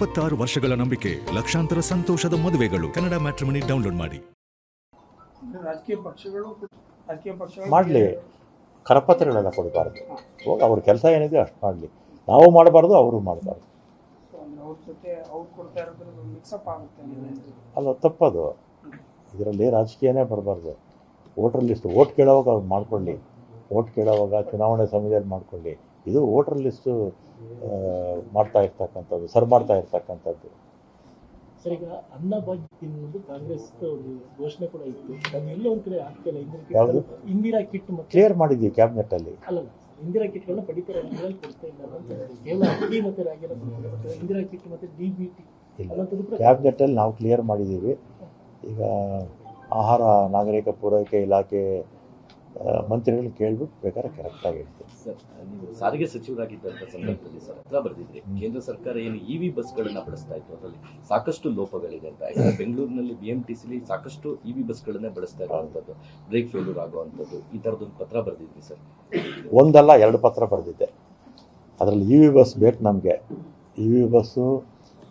26 ವರ್ಷಗಳ ನಂಬಿಕೆ, ಲಕ್ಷಾಂತರ ಸಂತೋಷದ ಮದುವೆಗಳು. ಕನ್ನಡ ಮ್ಯಾಟ್ರಿಮನಿ ಡೌನ್ಲೋಡ್ ಮಾಡಿ. ರಾಜಕೀಯ ಪಕ್ಷಗಳು ಮಾಡಲಿ, ಕರಪತ್ರಗಳೆಲ್ಲ ಕೊಡಬಾರ್ದು. ಹೋಗಿ ಅವ್ರ ಕೆಲಸ ಏನಿದೆ ಅಷ್ಟು ಮಾಡಲಿ. ನಾವು ಮಾಡಬಾರ್ದು, ಅವರು ಮಾಡಬಾರ್ದು. ಅವ್ರ ಜೊತೆ ಅವ್ರು ಕೊಡ್ತಾ ಇರೋದ್ರ ಮಿಕ್ಸಪ್ ಆಗುತ್ತೆ ಅಲ್ಲ, ತಪ್ಪದು. ಇದರಲ್ಲಿ ರಾಜಕೀಯನೇ ಬರಬಾರ್ದು. ವೋಟರ್ ಲಿಸ್ಟ್ ಓಟ್ ಕೇಳೋವಾಗ ಅವ್ರು ಮಾಡ್ಕೊಳ್ಳಿ, ಓಟ್ ಕೇಳೋವಾಗ ಚುನಾವಣೆ ಸಮಯದಲ್ಲಿ ಮಾಡ್ಕೊಳ್ಳಿ. ಇದು ವೋಟರ್ ಲಿಸ್ಟು ಮಾಡ್ತಾ ಇರ್ತಕ್ಕಂಥದ್ದು, ಸರ್ ಮಾಡ್ತಾ ಇರ್ತಕ್ಕಂಥದ್ದು. ಸರ್, ಈಗ ಅನ್ನಭಾಗ್ಯ ತಿನ್ನುವುದು ಕಾಂಗ್ರೆಸ್ ಒಂದು ಘೋಷಣೆ ಕೂಡ ಇತ್ತು. ಅದು ಎಲ್ಲೋ ಒಂದು ಕಡೆ ಆಗ್ತಿಲ್ಲ. ಇಂದಿರಾ ಕಿಟ್ ಕ್ಲಿಯರ್ ಮಾಡಿದ್ದೀವಿ ಕ್ಯಾಬಿನೆಟ್ಟಲ್ಲಿ. ಅಲ್ಲ, ಇಂದಿರಾ ಕಿಟ್ಗಳನ್ನ ಪಡಿತರ ಕೊಡ್ತಾ ಇಲ್ಲ ಅಂತ ಕೇವಲ ಅಕ್ಕಿ ಮತ್ತು ರಾಗಿನ ಇಂದಿರಾ ಕಿಟ್ ಮತ್ತು DBT ಕ್ಯಾಬಿನೆಟ್ಟಲ್ಲಿ ನಾವು ಕ್ಲಿಯರ್ ಮಾಡಿದ್ದೀವಿ. ಈಗ ಆಹಾರ ನಾಗರಿಕ ಪೂರೈಕೆ ಇಲಾಖೆ ಮಂತ್ರಿಗಳು ಕೇಳ್ಬಿಟ್ಟು ಬೇಕಾದ್ರೆ ಕರೆಕ್ಟಾಗಿ ಹೇಳ್ತೀವಿ. ಸರ್, ನೀವು ಸಾರಿಗೆ ಸಚಿವರಾಗಿದ್ದಂಥ ಸಂದರ್ಭದಲ್ಲಿ ಸರ್ ಹತ್ರ ಬರೆದಿದ್ರಿ, ಕೇಂದ್ರ ಸರ್ಕಾರ ಏನು EV ಬಸ್ಗಳನ್ನ ಬಳಸ್ತಾ ಇತ್ತು, ಅದರಲ್ಲಿ ಸಾಕಷ್ಟು ಲೋಪಗಳಿದೆ ಅಂತ. ಬೆಂಗಳೂರಿನಲ್ಲಿ BMTCಲಿ ಸಾಕಷ್ಟು EV ಬಸ್ಗಳನ್ನೇ ಬಳಸ್ತಾ ಇರುವಂಥದ್ದು, ಬ್ರೇಕ್ ಫೇಲ್ಯೂರ್ ಆಗುವಂಥದ್ದು, ಈ ಥರದೊಂದು ಪತ್ರ ಬರೆದಿದ್ರಿ ಸರ್. ಒಂದಲ್ಲ, 2 ಪತ್ರ ಬರೆದಿದ್ದೆ. ಅದರಲ್ಲಿ EV ಬಸ್ ಬೇಕು ನಮಗೆ. EV ಬಸ್ಸು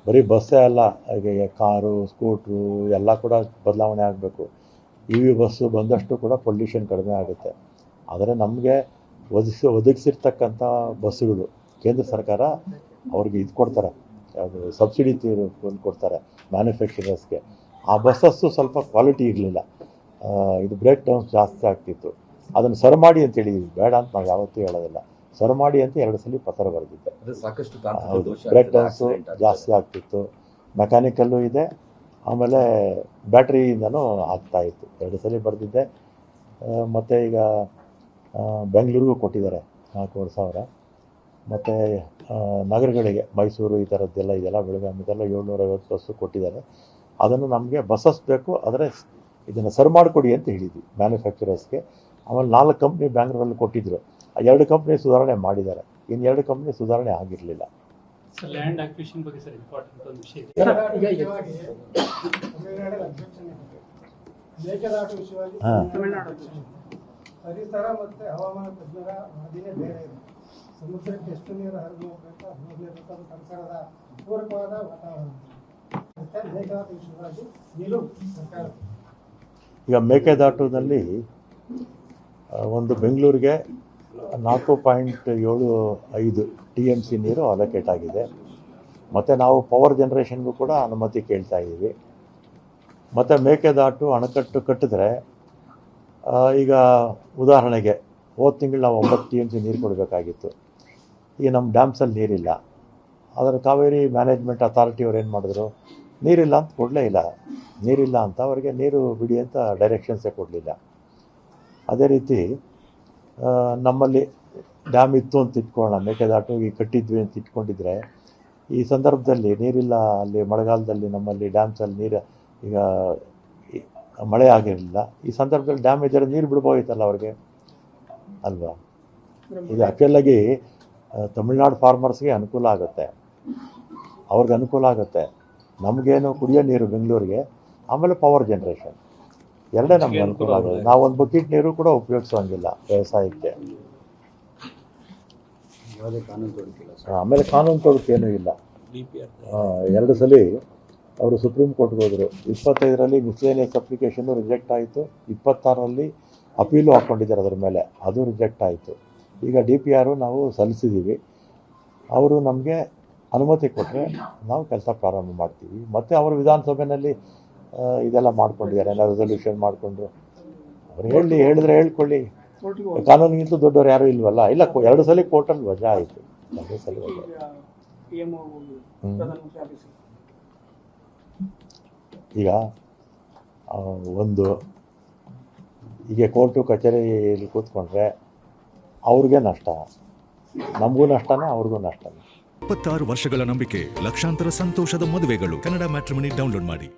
ಬರೀ ಬಸ್ಸೇ ಅಲ್ಲ, ಈಗ ಕಾರು, ಸ್ಕೂಟ್ರು ಎಲ್ಲ ಕೂಡ ಬದಲಾವಣೆ ಆಗಬೇಕು. EV ಬಸ್ಸು ಬಂದಷ್ಟು ಕೂಡ ಪೊಲ್ಯೂಷನ್ ಕಡಿಮೆ ಆಗುತ್ತೆ. ಆದರೆ ನಮಗೆ ಒದಗಿಸಿರ್ತಕ್ಕಂಥ ಬಸ್ಸುಗಳು ಕೇಂದ್ರ ಸರ್ಕಾರ ಅವ್ರಿಗೆ ಇದು ಕೊಡ್ತಾರೆ, ಅದು ಸಬ್ಸಿಡಿ ಕೊಡ್ತಾರೆ ಮ್ಯಾನುಫ್ಯಾಕ್ಚರರ್ಸ್ಗೆ. ಆ ಬಸ್ಸಸ್ಸು ಸ್ವಲ್ಪ ಕ್ವಾಲಿಟಿ ಇರಲಿಲ್ಲ, ಇದು ಬ್ರೇಕ್ ಡೌನ್ಸ್ ಜಾಸ್ತಿ ಆಗ್ತಿತ್ತು. ಅದನ್ನು ಸರಿ ಮಾಡಿ ಅಂತ ಹೇಳಿದ್ವಿ. ಬೇಡ ಅಂತ ನಾವು ಯಾವತ್ತೂ ಹೇಳೋದಿಲ್ಲ. ಸರಿ ಮಾಡಿ ಅಂತ 2 ಸಲ ಪತ್ರ ಬರೆದಿದ್ದೆ. ಹೌದು, ಬ್ರೇಕ್ ಡೌನ್ಸು ಜಾಸ್ತಿ ಆಗ್ತಿತ್ತು, ಮೆಕ್ಯಾನಿಕಲ್ಲು ಇದೆ, ಆಮೇಲೆ ಬ್ಯಾಟ್ರಿಯಿಂದನೂ ಆಗ್ತಾಯಿತ್ತು. 2 ಸಲ ಬರೆದಿದ್ದೆ. ಮತ್ತು ಈಗ ಬೆಂಗಳೂರಿಗೂ ಕೊಟ್ಟಿದ್ದಾರೆ 4,000. ಮತ್ತು ನಗರಗಳಿಗೆ ಮೈಸೂರು ಈ ಥರದ್ದೆಲ್ಲ ಇದೆಲ್ಲ ಬೆಳಗಾವಿ ಇದೆಲ್ಲ 750 ಬಸ್ಸು ಕೊಟ್ಟಿದ್ದಾರೆ. ಅದನ್ನು ನಮಗೆ ಬಸ್ಸಸ್ ಬೇಕು, ಆದರೆ ಇದನ್ನು ಸರಿ ಮಾಡಿಕೊಡಿ ಅಂತ ಹೇಳಿದ್ವಿ ಮ್ಯಾನುಫ್ಯಾಕ್ಚರರ್ಸ್ಗೆ. ಆಮೇಲೆ 4 ಕಂಪ್ನಿ ಬ್ಯಾಂಗ್ಳೂರಲ್ಲಿ ಕೊಟ್ಟಿದ್ದರು. 2 ಕಂಪ್ನಿ ಸುಧಾರಣೆ ಮಾಡಿದ್ದಾರೆ, ಇನ್ನು 2 ಕಂಪ್ನಿ ಸುಧಾರಣೆ ಆಗಿರಲಿಲ್ಲ. ಲ್ಯಾಂಡ್ ಅಕ್ವಿಷನ್ ಬಗ್ಗೆ ಸರ್ ಇಂಪಾರ್ಟೆಂಟ್ ಒಂದು ವಿಷಯ ಇದೆ. ಮೇಕೆದಾಟು ವಿಷಯವಾಗಿ ಪರಿಸರ ಮತ್ತು ಹವಾಮಾನ ತಜ್ಞರ ವರದಿನೇ ಬೇರೆ ಇದೆ. ಸಮುದ್ರಕ್ಕೆ ಎಷ್ಟು ನೀರು ಹರಿದು ಹೋಗಬೇಕು, ಅದು ಪರಿಸರದ ಪೂರಕವಾದ ವಾತಾವರಣ. ಮೇಕೆದಾಟು ವಿಷಯವಾಗಿ ನಿಲುವು ಸರ್ಕಾರ. ಈಗ ಮೇಕೆದಾಟುನಲ್ಲಿ ಒಂದು ಬೆಂಗಳೂರಿಗೆ 4.75 TMC ನೀರು ಅಲೋಕೇಟ್ ಆಗಿದೆ. ಮತ್ತು ನಾವು ಪವರ್ ಜನ್ರೇಷನ್ಗೂ ಕೂಡ ಅನುಮತಿ ಕೇಳ್ತಾ ಇದ್ದೀವಿ. ಮತ್ತು ಮೇಕೆದಾಟು ಅಣೆಕಟ್ಟು ಕಟ್ಟಿದ್ರೆ, ಈಗ ಉದಾಹರಣೆಗೆ ಹೋದ ತಿಂಗಳು ನಾವು 9 TMC ನೀರು ಕೊಡಬೇಕಾಗಿತ್ತು. ಈಗ ನಮ್ಮ ಡ್ಯಾಮ್ಸಲ್ಲಿ ನೀರಿಲ್ಲ. ಅದರ ಕಾವೇರಿ ಮ್ಯಾನೇಜ್ಮೆಂಟ್ ಅಥಾರಿಟಿ ಅವ್ರು ಏನು ಮಾಡಿದ್ರು, ನೀರಿಲ್ಲ ಅಂತ ಕೊಡಲೇ ಇಲ್ಲ. ನೀರಿಲ್ಲ ಅಂತ ಅವರಿಗೆ ನೀರು ಬಿಡಿ ಅಂತ ಡೈರೆಕ್ಷನ್ಸೇ ಕೊಡಲಿಲ್ಲ. ಅದೇ ರೀತಿ ನಮ್ಮಲ್ಲಿ ಡ್ಯಾಮ್ ಇತ್ತು ಅಂತ ಇಟ್ಕೊಳ್ಳೋಣ, ಮೇಕೆದಾಟು ಈಗ ಕಟ್ಟಿದ್ವಿ ಅಂತ ಇಟ್ಕೊಂಡಿದ್ರೆ, ಈ ಸಂದರ್ಭದಲ್ಲಿ ನೀರಿಲ್ಲ. ಅಲ್ಲಿ ಮಳೆಗಾಲದಲ್ಲಿ ನಮ್ಮಲ್ಲಿ ಡ್ಯಾಮ್ಸಲ್ಲಿ ನೀರು ಈಗ ಮಳೆ ಆಗಿರಲಿಲ್ಲ. ಈ ಸಂದರ್ಭದಲ್ಲಿ ಡ್ಯಾಮ್ ಇದ್ದರೆ ನೀರು ಬಿಡ್ಬೋಯಿತ್ತಲ್ಲ ಅವ್ರಿಗೆ, ಅಲ್ವಾ? ಇದು ಆ್ಯಕ್ಚುಲಾಗಿ ತಮಿಳ್ನಾಡು ಫಾರ್ಮರ್ಸ್ಗೆ ಅನುಕೂಲ ಆಗುತ್ತೆ, ಅವ್ರಿಗೆ ಅನುಕೂಲ ಆಗುತ್ತೆ. ನಮಗೇನು ಕುಡಿಯೋ ನೀರು ಬೆಂಗಳೂರಿಗೆ, ಆಮೇಲೆ ಪವರ್ ಜನ್ರೇಷನ್ ಎರಡೇ ನಮ್ಗೆ ಅನುಕೂಲ ಆಗೋದು. ನಾವು ಒಂದು ಬಕೆಟ್ ನೀರು ಕೂಡ ಉಪಯೋಗಿಸೋಂಗಿಲ್ಲ ವ್ಯವಸಾಯಕ್ಕೆ. ಆಮೇಲೆ ಕಾನೂನು ತೊಡಕೇನೂ ಇಲ್ಲ. 2 ಸಲ ಅವರು ಸುಪ್ರೀಂ ಕೋರ್ಟ್ಗೆ ಹೋದರು. 25ರಲ್ಲಿ ಮಿಸ್ಲೇನಿಯಸ್ ಅಪ್ಲಿಕೇಶನ್ನು ರಿಜೆಕ್ಟ್ ಆಯಿತು, 26ರಲ್ಲಿ ಅಪೀಲು ಹಾಕ್ಕೊಂಡಿದ್ದಾರೆ ಅದರ ಮೇಲೆ, ಅದು ರಿಜೆಕ್ಟ್ ಆಯಿತು. ಈಗ DPR ನಾವು ಸಲ್ಲಿಸಿದ್ದೀವಿ. ಅವರು ನಮಗೆ ಅನುಮತಿ ಕೊಟ್ಟರೆ ನಾವು ಕೆಲಸ ಪ್ರಾರಂಭ ಮಾಡ್ತೀವಿ. ಮತ್ತು ಅವರು ವಿಧಾನಸಭೆಯಲ್ಲಿ ಇದೆಲ್ಲ ಮಾಡ್ಕೊಂಡಿದ್ದಾರೆ, ರೆಸಲ್ಯೂಷನ್ ಮಾಡಿಕೊಂಡು. ಅವ್ರು ಹೇಳಿದ್ರೆ ಹೇಳ್ಕೊಳ್ಳಿ, ಕಾನೂನಿಗಿಂತ ದೊಡ್ಡವ್ರು ಯಾರೂ ಇಲ್ವಲ್ಲ. ಇಲ್ಲ, 2 ಸಲ ಕೋರ್ಟಲ್ಲಿ ವಜಾ ಆಯಿತು. 2 ಸಲ ವಜಾ. ಈಗ ಹೀಗೆ ಕೋರ್ಟು ಕಚೇರಿಯಲ್ಲಿ ಕೂತ್ಕೊಂಡ್ರೆ ಅವ್ರಿಗೆ ನಷ್ಟ, ನಮಗೂ ನಷ್ಟನೇ, ಅವ್ರಿಗೂ ನಷ್ಟನೇ. 26 ವರ್ಷಗಳ ನಂಬಿಕೆ, ಲಕ್ಷಾಂತರ ಸಂತೋಷದ ಮದುವೆಗಳು. ಕನ್ನಡ ಮ್ಯಾಟ್ರಿಮನಿ ಡೌನ್ಲೋಡ್ ಮಾಡಿ.